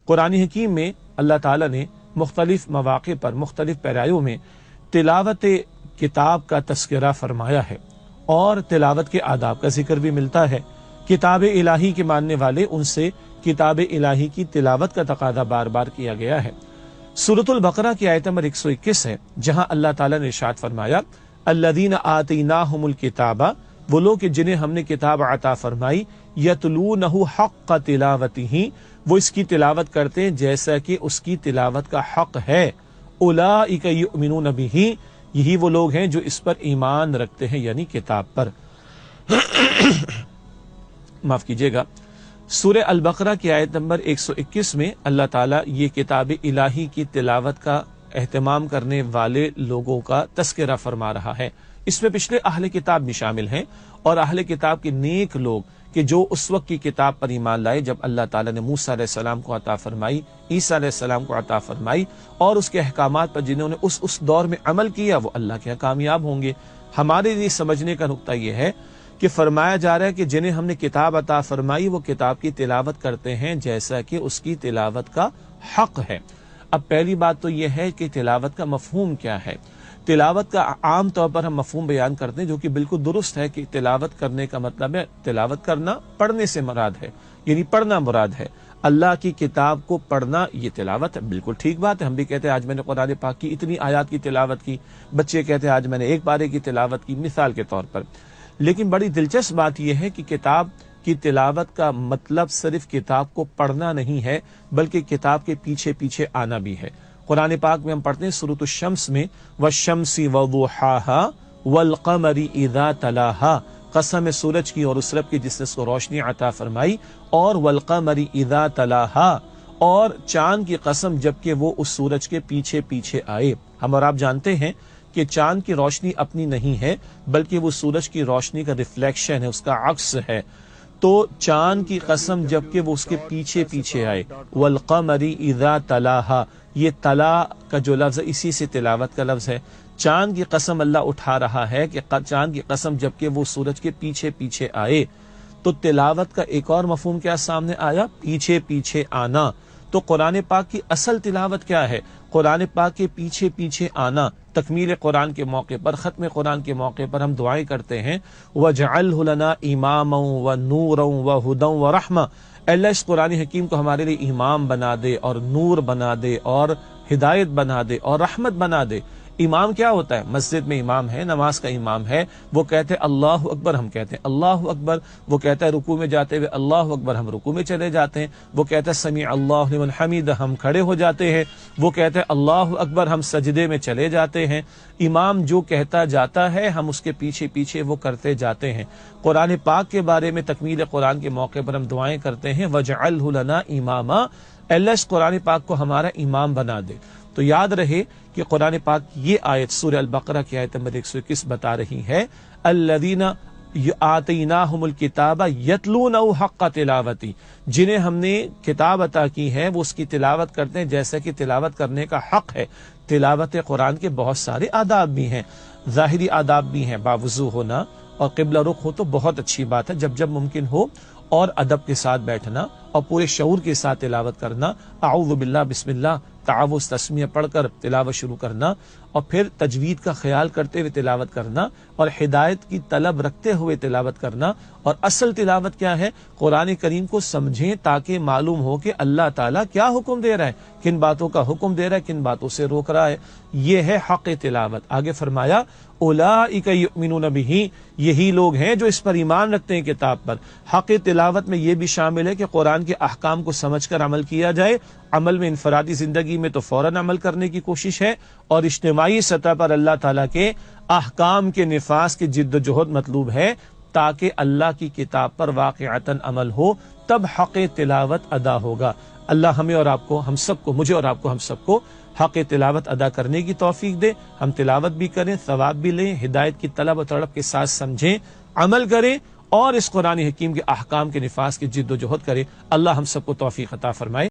قرآن حکیم میں اللہ تعالیٰ نے مختلف مواقع پر مختلف پیرایوں میں تلاوت کتاب کا تذکرہ فرمایا ہے اور تلاوت کے آداب کا ذکر بھی ملتا ہے۔ کتاب الہی کے ماننے والے ان سے کتاب الہی کی تلاوت کا تقاضا بار بار کیا گیا ہے۔ سورۃ البقرہ کی آیت نمبر 121 ہے، جہاں اللہ تعالیٰ نے ارشاد فرمایا الذین آتیناہم الکتاب، وہ لوگ جنہیں ہم نے کتاب عطا فرمائی، یتلونہ حق تلاوتہ، وہ اس کی تلاوت کرتے ہیں جیسا کہ اس کی تلاوت کا حق ہے۔ اولئک یؤمنون بہ، یہی وہ لوگ ہیں جو اس پر ایمان رکھتے ہیں، یعنی کتاب پر۔ معاف کیجیے گا، سورہ البقرہ کی آیت نمبر 121 میں اللہ تعالیٰ یہ کتاب الہی کی تلاوت کا اہتمام کرنے والے لوگوں کا تذکرہ فرما رہا ہے۔ اس میں پچھلے اہل کتاب بھی شامل ہیں اور اہل کتاب کے نیک لوگ کہ جو اس وقت کی کتاب پر ایمان لائے جب اللہ تعالیٰ نے موسیٰ علیہ السلام کو عطا فرمائی، عیسیٰ علیہ السلام کو عطا فرمائی، اور اس کے احکامات پر جنہوں نے اس دور میں عمل کیا وہ اللہ کے کامیاب ہوں گے۔ ہمارے لیے سمجھنے کا نقطہ یہ ہے کہ فرمایا جا رہا ہے کہ جنہیں ہم نے کتاب عطا فرمائی وہ کتاب کی تلاوت کرتے ہیں جیسا کہ اس کی تلاوت کا حق ہے۔ اب پہلی بات تو یہ ہے کہ تلاوت کا مفہوم کیا ہے۔ تلاوت کا عام طور پر ہم مفہوم بیان کرتے ہیں جو کہ بالکل درست ہے کہ تلاوت کرنے کا مطلب ہے تلاوت کرنا، پڑھنے سے مراد ہے، یعنی پڑھنا مراد ہے۔ اللہ کی کتاب کو پڑھنا یہ تلاوت ہے، بالکل ٹھیک بات ہے۔ ہم بھی کہتے ہیں آج میں نے قرآن پاک کی اتنی آیات کی تلاوت کی، بچے کہتے ہیں آج میں نے ایک پارے کی تلاوت کی، مثال کے طور پر۔ لیکن بڑی دلچسپ بات یہ ہے کہ کتاب کی تلاوت کا مطلب صرف کتاب کو پڑھنا نہیں ہے بلکہ کتاب کے پیچھے پیچھے آنا بھی ہے۔ قرآن پاک میں ہم پڑھتے ہیں سورۃ الشمس میں والشمس وضحاها والقمر اذا تلاها، قسم ہے سورج کی اور اس رب کی جس نے اس کو روشنی عطا فرمائی، اور والقمر اذا تلاها، اور چاند کی قسم جبکہ وہ اس سورج کے پیچھے پیچھے آئے۔ ہم اور آپ جانتے ہیں کہ چاند کی روشنی اپنی نہیں ہے بلکہ وہ سورج کی روشنی کا ریفلیکشن ہے، اس کا عکس ہے۔ تو چاند کی قسم جبکہ وہ اس کے پیچھے پیچھے آئے، والقمر اذا تلاها، یہ تلا کا جو لفظ ہے اسی سے تلاوت کا لفظ ہے۔ چاند کی قسم اللہ اٹھا رہا ہے کہ چاند کی قسم جبکہ وہ سورج کے پیچھے پیچھے آئے۔ تو تلاوت کا ایک اور مفہوم کیا سامنے آیا؟ پیچھے پیچھے آنا۔ تو قرآن پاک کی اصل تلاوت کیا ہے؟ قرآن پاک کے پیچھے پیچھے آنا۔ تکمیل قرآن کے موقع پر، ختم قرآن کے موقع پر ہم دعائیں کرتے ہیں وَجْعَلْهُ لَنَا إِمَامًا وَنُورًا وَهُدًى وَرَحْمَةً، اللہ اس قرآن حکیم کو ہمارے لیے امام بنا دے اور نور بنا دے اور ہدایت بنا دے اور رحمت بنا دے۔ امام کیا ہوتا ہے؟ مسجد میں امام ہے، نماز کا امام ہے، وہ کہتے ہیں اللہ اکبر، ہم کہتے ہیں اللہ اکبر، وہ کہتا ہے رکوع میں جاتے ہوئے اللہ اکبر، ہم رکوع میں چلے جاتے ہیں، وہ کہتا ہے سمیع اللہ لمن حمید، ہم کھڑے ہو جاتے ہیں، وہ کہتے ہیں اللہ اکبر، ہم سجدے میں چلے جاتے ہیں۔ امام جو کہتا جاتا ہے ہم اس کے پیچھے پیچھے وہ کرتے جاتے ہیں۔ قرآن پاک کے بارے میں تکمیل قرآن کے موقع پر ہم دعائیں کرتے ہیں وَجْعَلْهُ لَنَا إِمَامًا، اللہ اس قرآن پاک کو ہمارا امام بنا دے۔ تو یاد رہے کہ قرآن پاک یہ آیت سورہ البقرہ کی آیت نمبر 121 بتا رہی ہے الذین آتیناہم الکتاب یتلونہ حق تلاوتی، جنہیں ہم نے کتاب عطا کی ہے وہ اس کی تلاوت کرتے ہیں جیسا کہ تلاوت کرنے کا حق ہے۔ تلاوت قرآن کے بہت سارے آداب بھی ہیں، ظاہری آداب بھی ہیں، باوضو ہونا اور قبلہ رخ ہو تو بہت اچھی بات ہے، جب جب ممکن ہو، اور ادب کے ساتھ بیٹھنا اور پورے شعور کے ساتھ تلاوت کرنا، اعوذ باللہ بسم اللہ تعوذ تسمیہ پڑھ کر تلاوت شروع کرنا، اور پھر تجوید کا خیال کرتے ہوئے تلاوت کرنا اور ہدایت کی طلب رکھتے ہوئے تلاوت کرنا۔ اور اصل تلاوت کیا ہے؟ قرآن کریم کو سمجھیں تاکہ معلوم ہو کہ اللہ تعالیٰ کیا حکم دے رہا ہے، کن باتوں کا حکم دے رہا ہے، کن باتوں سے روک رہا ہے۔ یہ ہے حق تلاوت۔ آگے فرمایا اولئک یؤمنون بہ، یہی لوگ ہیں جو اس پر ایمان رکھتے ہیں کتاب پر۔ حق تلاوت میں یہ بھی شامل ہے کہ قرآن کے احکام کو سمجھ کر عمل کیا جائے، عمل میں انفرادی زندگی میں تو فوراً عمل کرنے کی کوشش ہے، اور اجتماعی سطح پر اللہ تعالیٰ کے احکام کے نفاذ کی جد و جہد مطلوب ہے تاکہ اللہ کی کتاب پر واقعتاً عمل ہو، تب حق تلاوت ادا ہوگا۔ اللہ ہمیں اور آپ کو، ہم سب کو، مجھے اور آپ کو، ہم سب کو حق تلاوت ادا کرنے کی توفیق دے، ہم تلاوت بھی کریں، ثواب بھی لیں، ہدایت کی طلب و طلب کے ساتھ سمجھیں، عمل کریں، اور اس قرآن حکیم کے احکام کے نفاذ کی جد و جہد کریں۔ اللہ ہم سب کو توفیق عطا فرمائے۔